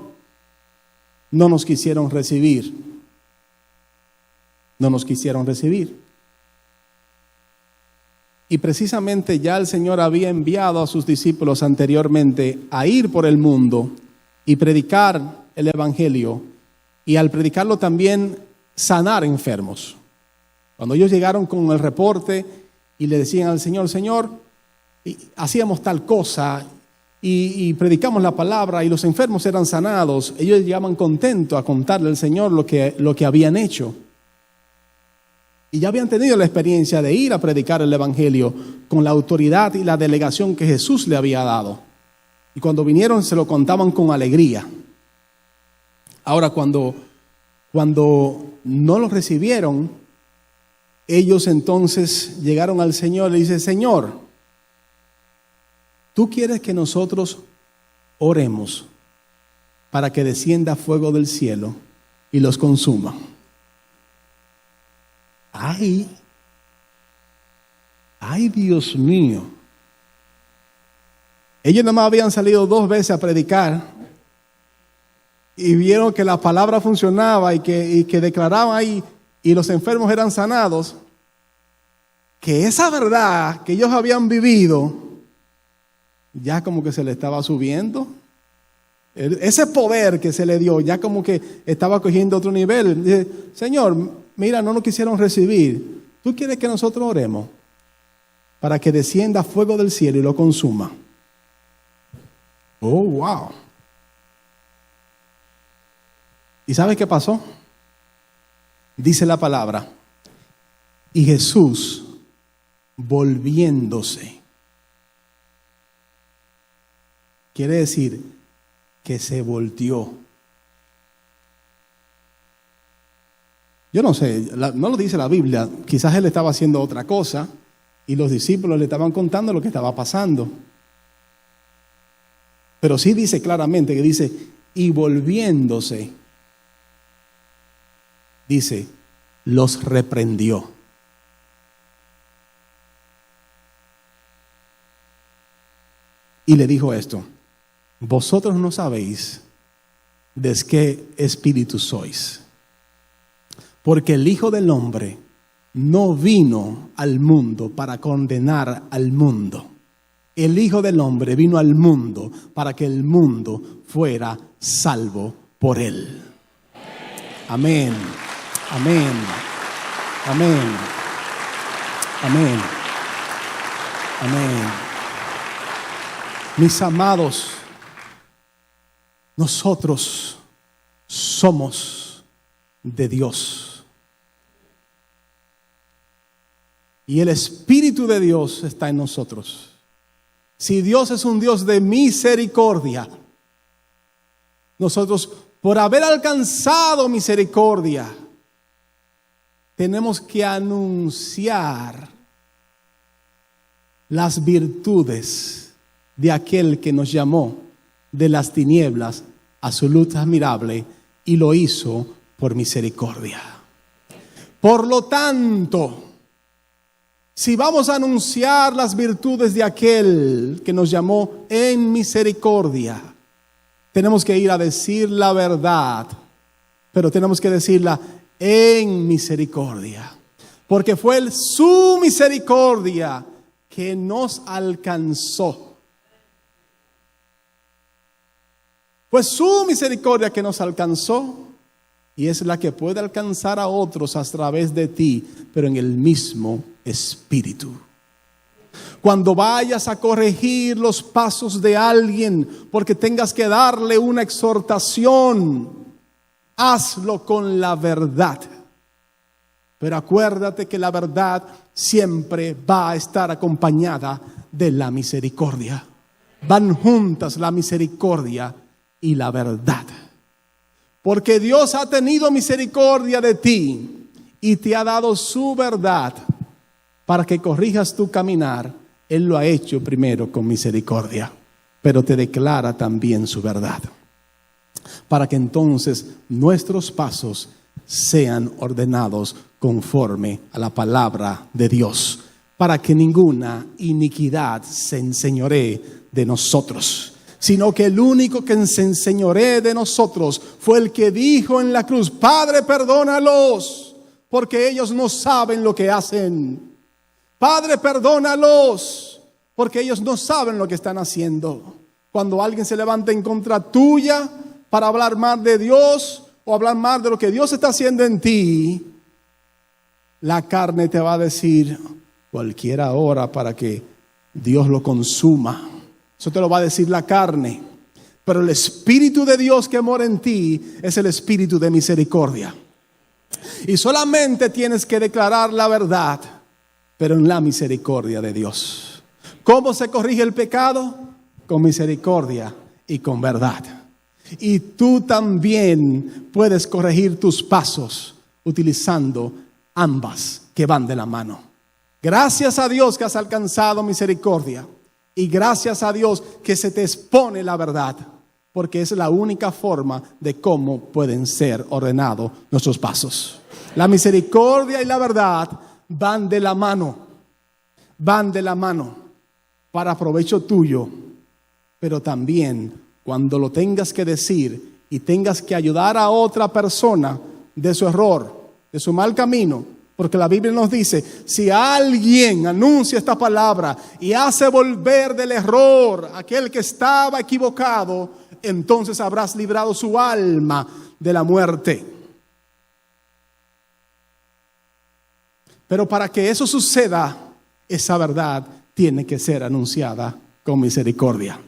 no nos quisieron recibir. No nos quisieron recibir. Y precisamente ya el Señor había enviado a sus discípulos anteriormente a ir por el mundo y predicar el Evangelio, y al predicarlo también sanar enfermos. Cuando ellos llegaron con el reporte y le decían al Señor, Señor, hacíamos tal cosa y predicamos la palabra y los enfermos eran sanados, ellos llegaban contentos a contarle al Señor lo que habían hecho. Y ya habían tenido la experiencia de ir a predicar el Evangelio con la autoridad y la delegación que Jesús le había dado. Y cuando vinieron se lo contaban con alegría. Ahora, cuando no lo recibieron, ellos entonces llegaron al Señor y le dicen, Señor, ¿tú quieres que nosotros oremos para que descienda fuego del cielo y los consuma? Ay, Dios mío. Ellos nada más habían salido 2 veces a predicar y vieron que la palabra funcionaba y que declaraban ahí y los enfermos eran sanados. Que esa verdad que ellos habían vivido ya como que se le estaba subiendo. Ese poder que se le dio ya como que estaba cogiendo otro nivel. Dice, Señor, mira, no nos quisieron recibir. ¿Tú quieres que nosotros oremos para que descienda fuego del cielo y lo consuma? Oh, wow. ¿Y sabes qué pasó? Dice la palabra, y Jesús volviéndose. Quiere decir que se volteó. Yo no sé, no lo dice la Biblia, quizás él estaba haciendo otra cosa y los discípulos le estaban contando lo que estaba pasando. Pero sí dice claramente que dice, y volviéndose, dice, los reprendió. Y le dijo esto, vosotros no sabéis de qué espíritu sois. Porque el Hijo del Hombre no vino al mundo para condenar al mundo. El Hijo del Hombre vino al mundo para que el mundo fuera salvo por él. Amén. Amén. Amén. Amén. Amén. Mis amados, nosotros somos de Dios. Y el Espíritu de Dios está en nosotros. Si Dios es un Dios de misericordia, nosotros, por haber alcanzado misericordia, tenemos que anunciar las virtudes de aquel que nos llamó de las tinieblas a su luz admirable y lo hizo por misericordia. Por lo tanto, si vamos a anunciar las virtudes de aquel que nos llamó en misericordia, tenemos que ir a decir la verdad, pero tenemos que decirla en misericordia, porque fue su misericordia que nos alcanzó. Fue su misericordia que nos alcanzó y es la que puede alcanzar a otros a través de ti, pero en el mismo Espíritu. Cuando vayas a corregir los pasos de alguien porque tengas que darle una exhortación, hazlo con la verdad. Pero acuérdate que la verdad siempre va a estar acompañada de la misericordia. Van juntas la misericordia y la verdad. Porque Dios ha tenido misericordia de ti y te ha dado su verdad para que corrijas tu caminar. Él lo ha hecho primero con misericordia, pero te declara también su verdad, para que entonces nuestros pasos sean ordenados conforme a la palabra de Dios, para que ninguna iniquidad se enseñoree de nosotros, sino que el único que se enseñoree de nosotros fue el que dijo en la cruz: Padre, perdónalos, porque ellos no saben lo que hacen. Padre, perdónalos, porque ellos no saben lo que están haciendo. Cuando alguien se levanta en contra tuya para hablar mal de Dios o hablar mal de lo que Dios está haciendo en ti, la carne te va a decir cualquier hora para que Dios lo consuma. Eso te lo va a decir la carne. Pero el Espíritu de Dios que mora en ti es el Espíritu de misericordia. Y solamente tienes que declarar la verdad, pero en la misericordia de Dios. ¿Cómo se corrige el pecado? Con misericordia y con verdad. Y tú también puedes corregir tus pasos utilizando ambas que van de la mano. Gracias a Dios que has alcanzado misericordia, y gracias a Dios que se te expone la verdad, porque es la única forma de cómo pueden ser ordenados nuestros pasos. La misericordia y la verdad van de la mano, para provecho tuyo, pero también cuando lo tengas que decir y tengas que ayudar a otra persona de su error, de su mal camino, porque la Biblia nos dice: si alguien anuncia esta palabra y hace volver del error a aquel que estaba equivocado, entonces habrás librado su alma de la muerte. Pero para que eso suceda, esa verdad tiene que ser anunciada con misericordia.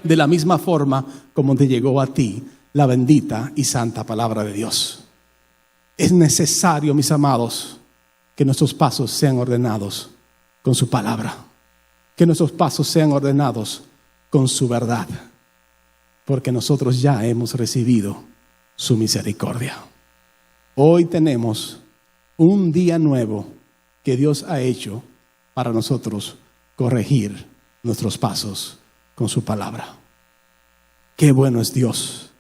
De la misma forma como te llegó a ti la bendita y santa palabra de Dios. Es necesario, mis amados, que nuestros pasos sean ordenados con su palabra. Que nuestros pasos sean ordenados con su verdad. Porque nosotros ya hemos recibido su misericordia. Hoy tenemos un día nuevo que Dios ha hecho para nosotros corregir nuestros pasos con su palabra. Qué bueno es Dios,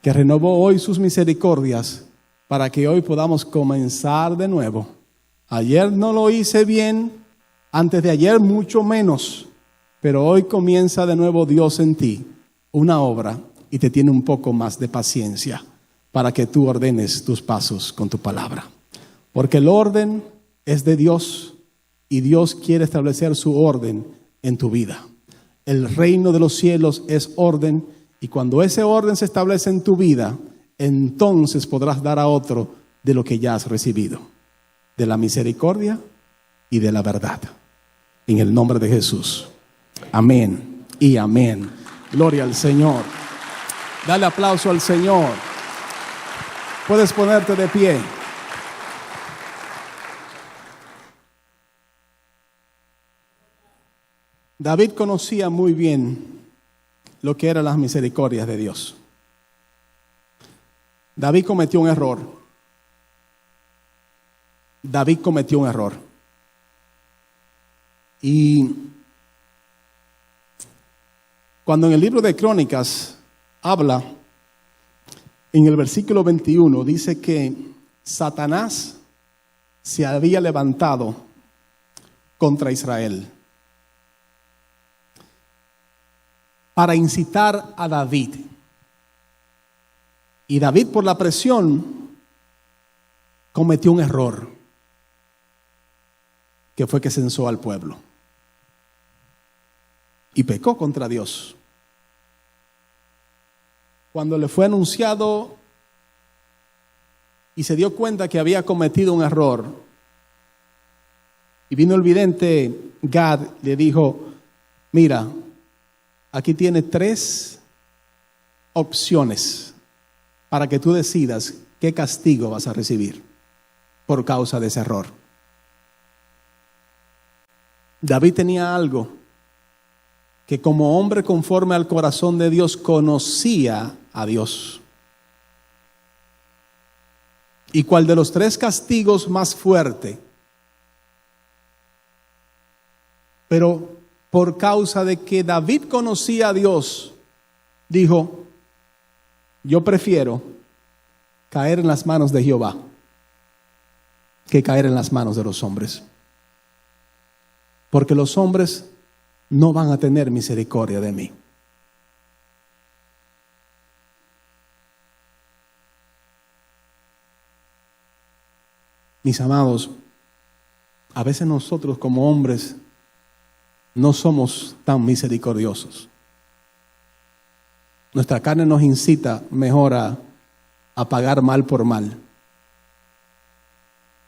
que renovó hoy sus misericordias para que hoy podamos comenzar de nuevo. Ayer no lo hice bien, antes de ayer mucho menos, pero hoy comienza de nuevo Dios en ti una obra y te tiene un poco más de paciencia para que tú ordenes tus pasos con tu palabra. Porque el orden es de Dios y Dios quiere establecer su orden en tu vida. El reino de los cielos es orden, y cuando ese orden se establece en tu vida, entonces podrás dar a otro de lo que ya has recibido, de la misericordia y de la verdad. En el nombre de Jesús. Amén y amén. Gloria al Señor. Dale aplauso al Señor. Puedes ponerte de pie. David conocía muy bien lo que eran las misericordias de Dios. David cometió un error. Y cuando en el libro de Crónicas habla, en el versículo 21, dice que Satanás se había levantado contra Israel para incitar a David. Y David, por la presión, cometió un error, que fue que censó al pueblo y pecó contra Dios. Cuando le fue anunciado y se dio cuenta que había cometido un error, y vino el vidente Gad, le dijo: mira, aquí tiene 3 opciones para que tú decidas qué castigo vas a recibir por causa de ese error. David tenía algo que, como hombre conforme al corazón de Dios, conocía a Dios. ¿Y cuál de los 3 castigos más fuerte? Pero por causa de que David conocía a Dios, dijo: yo prefiero caer en las manos de Jehová que caer en las manos de los hombres. Porque los hombres no van a tener misericordia de mí. Mis amados, a veces nosotros como hombres no somos tan misericordiosos. Nuestra carne nos incita mejor a pagar mal por mal.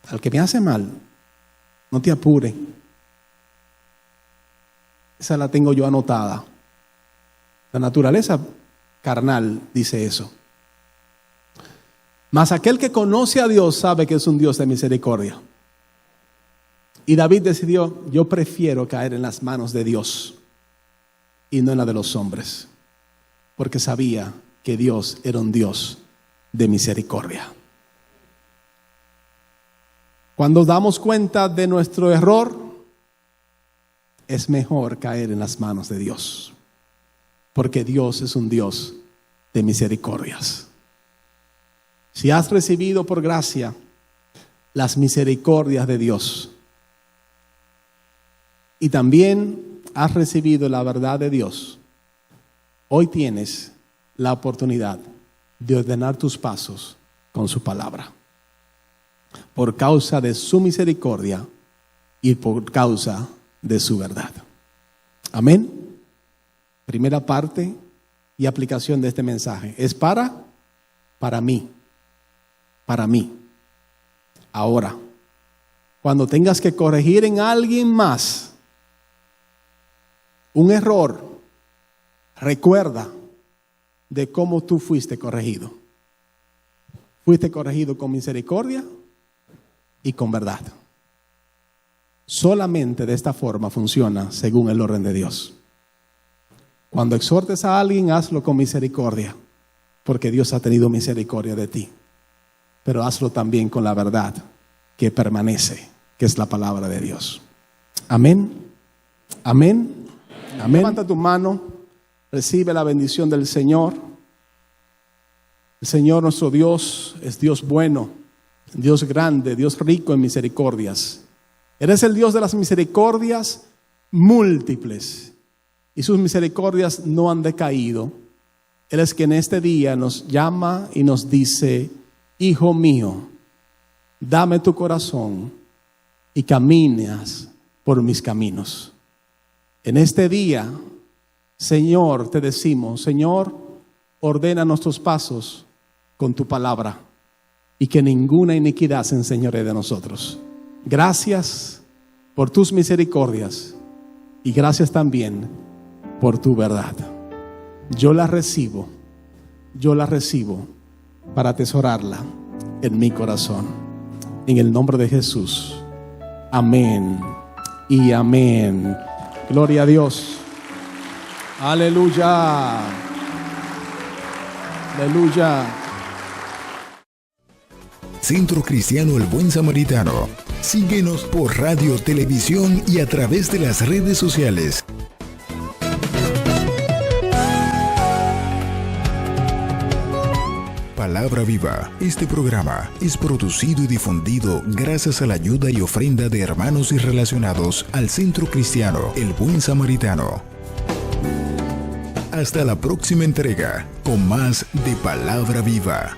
Al que me hace mal, no te apures. Esa la tengo yo anotada. La naturaleza carnal dice eso. Mas aquel que conoce a Dios sabe que es un Dios de misericordia. Y David decidió: yo prefiero caer en las manos de Dios y no en la de los hombres, porque sabía que Dios era un Dios de misericordia. Cuando damos cuenta de nuestro error, es mejor caer en las manos de Dios, porque Dios es un Dios de misericordias. Si has recibido por gracia las misericordias de Dios y también has recibido la verdad de Dios, hoy tienes la oportunidad de ordenar tus pasos con su palabra. Por causa de su misericordia y por causa de su verdad. Amén. Primera parte y aplicación de este mensaje es para mí. Para mí. Ahora, cuando tengas que corregir en alguien más un error, recuerda de cómo tú fuiste corregido. Fuiste corregido con misericordia y con verdad. Solamente de esta forma funciona según el orden de Dios. Cuando exhortes a alguien, hazlo con misericordia, porque Dios ha tenido misericordia de ti. Pero hazlo también con la verdad que permanece, que es la palabra de Dios. Amén. Amén. Amén. Levanta tu mano, recibe la bendición del Señor. El Señor nuestro Dios es Dios bueno, Dios grande, Dios rico en misericordias. Eres el Dios de las misericordias múltiples y sus misericordias no han decaído. Eres quien en este día nos llama y nos dice: hijo mío, dame tu corazón y caminas por mis caminos. En este día, Señor, te decimos: Señor, ordena nuestros pasos con tu palabra y que ninguna iniquidad se enseñoree de nosotros. Gracias por tus misericordias y gracias también por tu verdad. Yo la recibo para atesorarla en mi corazón. En el nombre de Jesús. Amén y amén. Gloria a Dios. Aleluya. Aleluya. Centro Cristiano El Buen Samaritano. Síguenos por radio, televisión y a través de las redes sociales. Palabra Viva. Este programa es producido y difundido gracias a la ayuda y ofrenda de hermanos y relacionados al Centro Cristiano El Buen Samaritano. Hasta la próxima entrega con más de Palabra Viva.